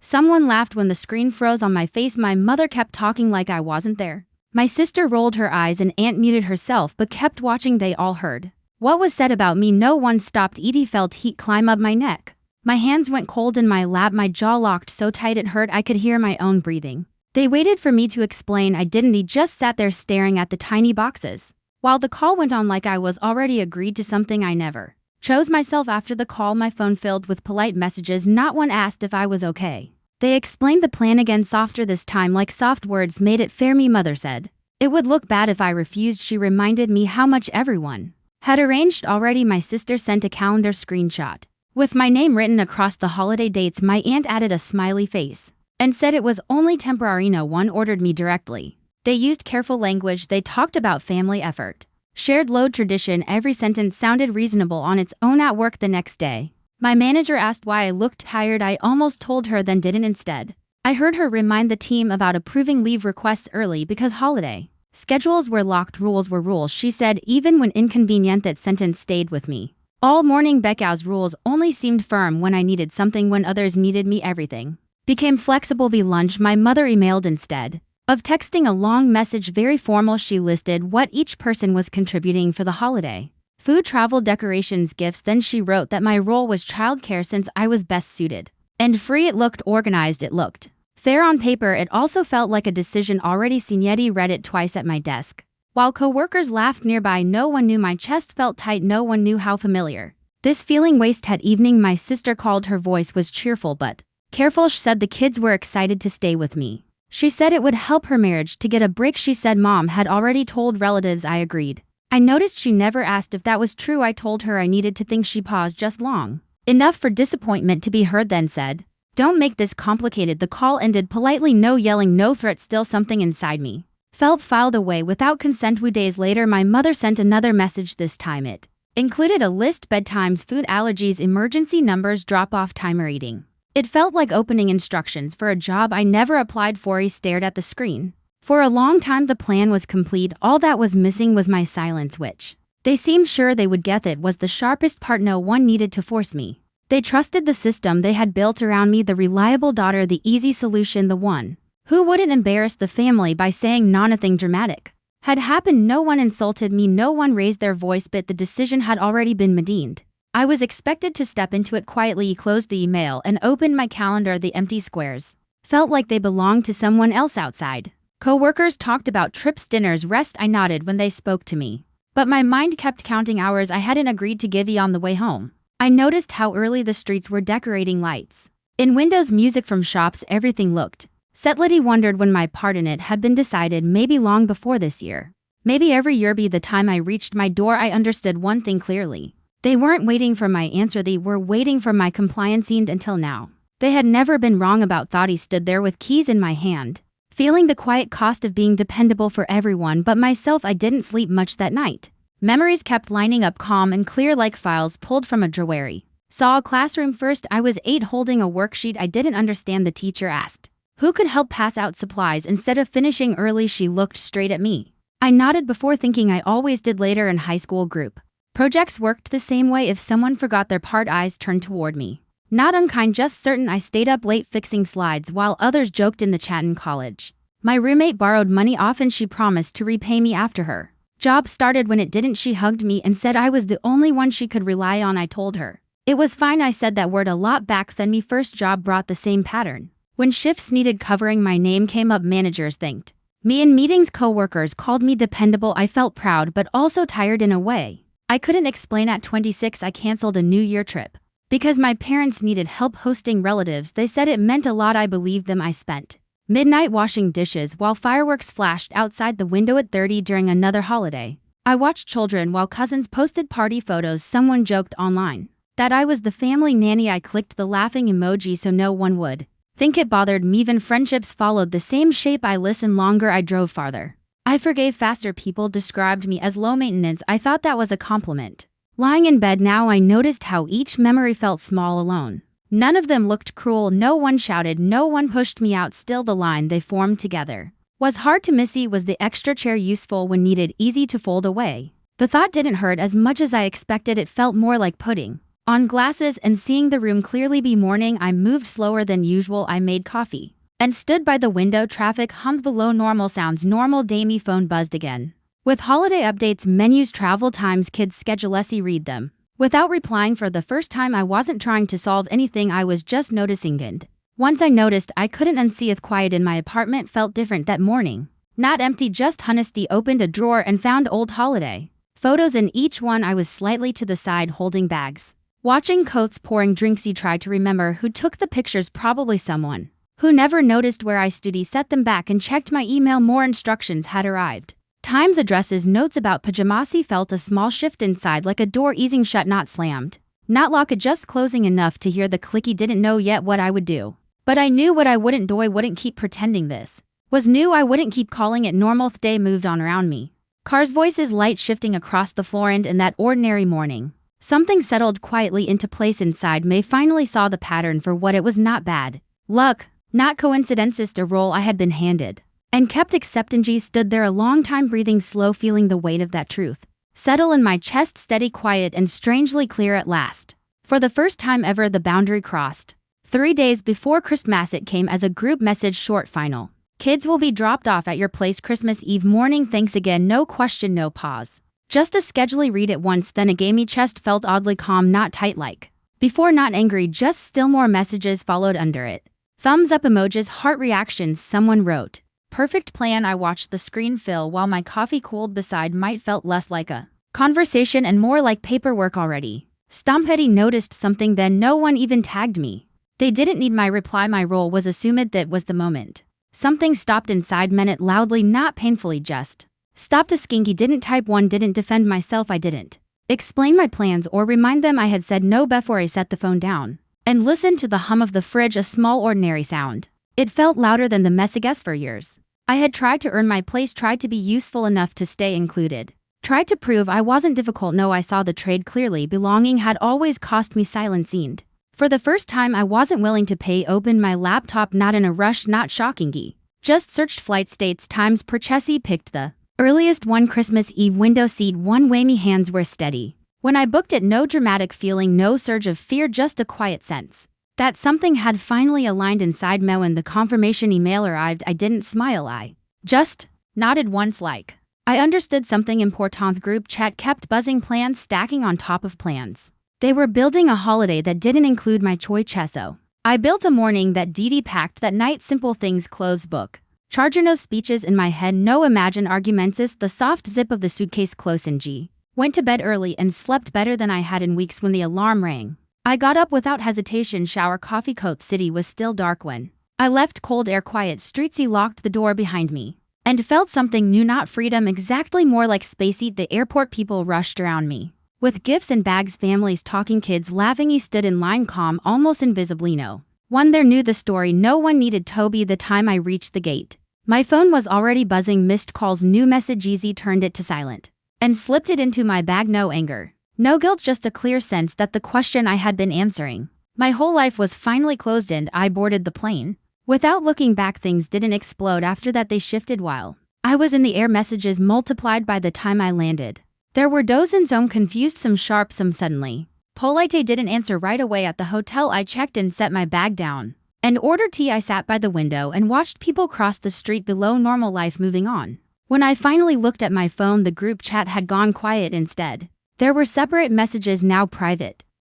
Someone laughed when the screen froze on my face. My mother kept talking like I wasn't there. My sister rolled her eyes and aunt muted herself but kept watching. They all heard what was said about me. No one stopped. Edie felt heat climb up my neck. My hands went cold in my lap. My jaw locked so tight it hurt. I could hear my own breathing. They waited for me to explain. I didn't. He just sat there staring at the tiny boxes while the call went on like I was already agreed to something I never chose myself. After the call, my phone filled with polite messages. Not one asked if I was okay. They explained the plan again, softer this time, like soft words made it fair. Me mother said it would look bad if I refused. She reminded me how much everyone had arranged already. My sister sent a calendar screenshot with my name written across the holiday dates. My aunt added a smiley face and said it was only temporary. No one ordered me directly. They used careful language. They talked about family effort, shared load, tradition. Every sentence sounded reasonable on its own. At work the next day, my manager asked why I looked tired. I almost told her, then didn't. Instead, I heard her remind the team about approving leave requests early because holiday schedules were locked. Rules were rules, she said, even when inconvenient. That sentence stayed with me all morning. Becca's rules only seemed firm when I needed something. When others needed me, everything became flexible. Be lunch. My mother emailed instead of texting a long message, very formal. She listed what each person was contributing for the holiday: food, travel, decorations, gifts. Then she wrote that my role was childcare since I was best suited and free. It looked organized. It looked fair on paper. It also felt like a decision already seen. Yeti read it twice at my desk while coworkers laughed nearby. No one knew. My chest felt tight. No one knew how familiar this feeling was. Had evening, my sister called. Her voice was cheerful but careful. She said the kids were excited to stay with me. She said it would help her marriage to get a break. She said mom had already told relatives. I agreed. I noticed she never asked if that was true. I told her I needed to think. She paused just long enough for disappointment to be heard, then said, "Don't make this complicated." The call ended politely. No yelling, no threat. Still something inside me felt filed away without consent. 2 days later, my mother sent another message. This time it included a list: bedtimes, food allergies, emergency numbers, drop-off timer, eating. It felt like opening instructions for a job I never applied for. He stared at the screen. For a long time the plan was complete. All that was missing was my silence, which they seemed sure they would get. It was the sharpest part. No one needed to force me. They trusted the system they had built around me, the reliable daughter, the easy solution, the one who wouldn't embarrass the family by saying nothing dramatic had happened. No one insulted me. No one raised their voice, but the decision had already been made. I was expected to step into it quietly. He closed the email and opened my calendar. The empty squares felt like they belonged to someone else outside. Coworkers talked about trips, dinners, rest. I nodded when they spoke to me, but my mind kept counting hours I hadn't agreed to give. On the way home, I noticed how early the streets were decorating, lights in windows, music from shops. Everything looked set. Liddy wondered when my part in it had been decided. Maybe long before this year. Maybe every year. By the time I reached my door, I understood one thing clearly. They weren't waiting for my answer. They were waiting for my compliance. And until now, they had never been wrong about thought. He stood there with keys in my hand, feeling the quiet cost of being dependable for everyone but myself. I didn't sleep much that night. Memories kept lining up, calm and clear like files pulled from a drawer. Saw a classroom first. I was 8, holding a worksheet I didn't understand. The teacher asked who could help pass out supplies instead of finishing early. She looked straight at me. I nodded before thinking I always did. Later in high school, group projects worked the same way. If someone forgot their part, eyes turned toward me. Not unkind, just certain. I stayed up late fixing slides while others joked in the chat. In college, my roommate borrowed money often. She promised to repay me after her job started. When it didn't, she hugged me and said I was the only one she could rely on. I told her it was fine. I said that word a lot back then. My first job brought the same pattern. When shifts needed covering, my name came up. Managers thanked me in meetings. Coworkers called me dependable. I felt proud but also tired in a way I couldn't explain. At 26, I canceled a New Year trip because my parents needed help hosting relatives. They said it meant a lot. I believed them. I spent midnight washing dishes while fireworks flashed outside the window. At 30, during another holiday, I watched children while cousins posted party photos. Someone joked online that I was the family nanny. I clicked the laughing emoji so no one would think it bothered me. Even friendships followed the same shape. I listened longer. I drove farther. I forgave faster. People described me as low maintenance. I thought that was a compliment. Lying in bed now, I noticed how each memory felt small, alone. None of them looked cruel. No one shouted. No one pushed me out. Still, the line they formed together was hard to miss. Was the extra chair useful when needed, easy to fold away? The thought didn't hurt as much as I expected. It felt more like pudding on glasses, and seeing the room clearly be morning, I moved slower than usual. I made coffee and stood by the window. Traffic hummed below normal sounds. Normal day. Me phone buzzed again. With holiday updates, menus, travel times, kids' schedule. Let's read them. Without replying, for the first time I wasn't trying to solve anything, I was just noticing. And once I noticed, I couldn't unsee it. Quiet in my apartment felt different that morning. Not empty, just honesty. Opened a drawer and found old holiday photos in each one. I was slightly to the side holding bags, watching coats, pouring drinks. He tried to remember who took the pictures. Probably someone who never noticed where I stood. He set them back and checked my email. More instructions had arrived. Times, addresses, notes about pajamas. He felt a small shift inside, like a door easing shut, not slammed, not locked, just closing enough to hear the click. He didn't know yet what I would do, but I knew what I wouldn't do. I wouldn't keep pretending this was new. I wouldn't keep calling it normal. The day moved on around me. Cars, voices, light shifting across the floor, and in that ordinary morning, something settled quietly into place inside. May finally saw the pattern for what it was. Not bad luck, not coincidences. A role I had been handed and kept accepting. G stood there a long time, breathing slow, feeling the weight of that truth settle in my chest. Steady, quiet, and strangely clear at last. For the first time ever, the boundary crossed. 3 days before Christmas, it came as a group message. Short, final. Kids will be dropped off at your place Christmas Eve morning. Thanks again. No question, no pause. Just a schedule. Read it once, then a gamey chest felt oddly calm, not tight like before, not angry, just still. More messages followed under it. Thumbs up emojis, heart reactions. Someone wrote, "Perfect plan." I watched the screen fill while my coffee cooled beside might. Felt less like a conversation and more like paperwork already. Stompedy noticed something then. No one even tagged me. They didn't need my reply. My role was assumed. That was the moment something stopped inside. Meant it loudly, not painfully, just stopped. A skinky. Didn't type one, didn't defend myself. I didn't explain my plans or remind them I had said no before. I set the phone down and listened to the hum of the fridge, a small ordinary sound. It felt louder than the mess. I guess for years I had tried to earn my place, tried to be useful enough to stay included, tried to prove I wasn't difficult. No, I saw the trade clearly. Belonging had always cost me. Silence seemed. For the first time, I wasn't willing to pay. Opened my laptop, not in a rush, not shockingly. Just searched flight, dates, times, purchase. Picked the earliest one. Christmas Eve window seat one way. Me hands were steady when I booked it. No dramatic feeling, no surge of fear, just a quiet sense that something had finally aligned inside me. When the confirmation email arrived, I didn't smile. I just nodded once, like I understood something important. Group chat kept buzzing, plans stacking on top of plans. They were building a holiday that didn't include my choy cheso. I built a morning that Dee packed that night. Simple things, closed book, charger, no speeches in my head, no imagined arguments. The soft zip of the suitcase close in. G went to bed early and slept better than I had in weeks. When the alarm rang, I got up without hesitation. Shower, coffee, coat. City was still dark when I left. Cold air, quiet streets. He locked the door behind me and felt something new, not freedom exactly, more like space. The airport, people rushed around me with gifts and bags, families talking, kids laughing. He stood in line, calm, almost invisibly. No one there knew the story. No one needed Toby. The time I reached the gate, my phone was already buzzing. Missed calls, new message. Easy turned it to silent and slipped it into my bag. No anger, no guilt, just a clear sense that the question I had been answering my whole life was finally closed. And I boarded the plane without looking back. Things didn't explode after that. They shifted while I was in the air. Messages multiplied by the time I landed. There were dozens, some confused, some sharp, some suddenly polite. I didn't answer right away. At the hotel, I checked and set my bag down and ordered tea. I sat by the window and watched people cross the street below. Normal life moving on. When I finally looked at my phone, the group chat had gone quiet. Instead, there were separate messages, now private.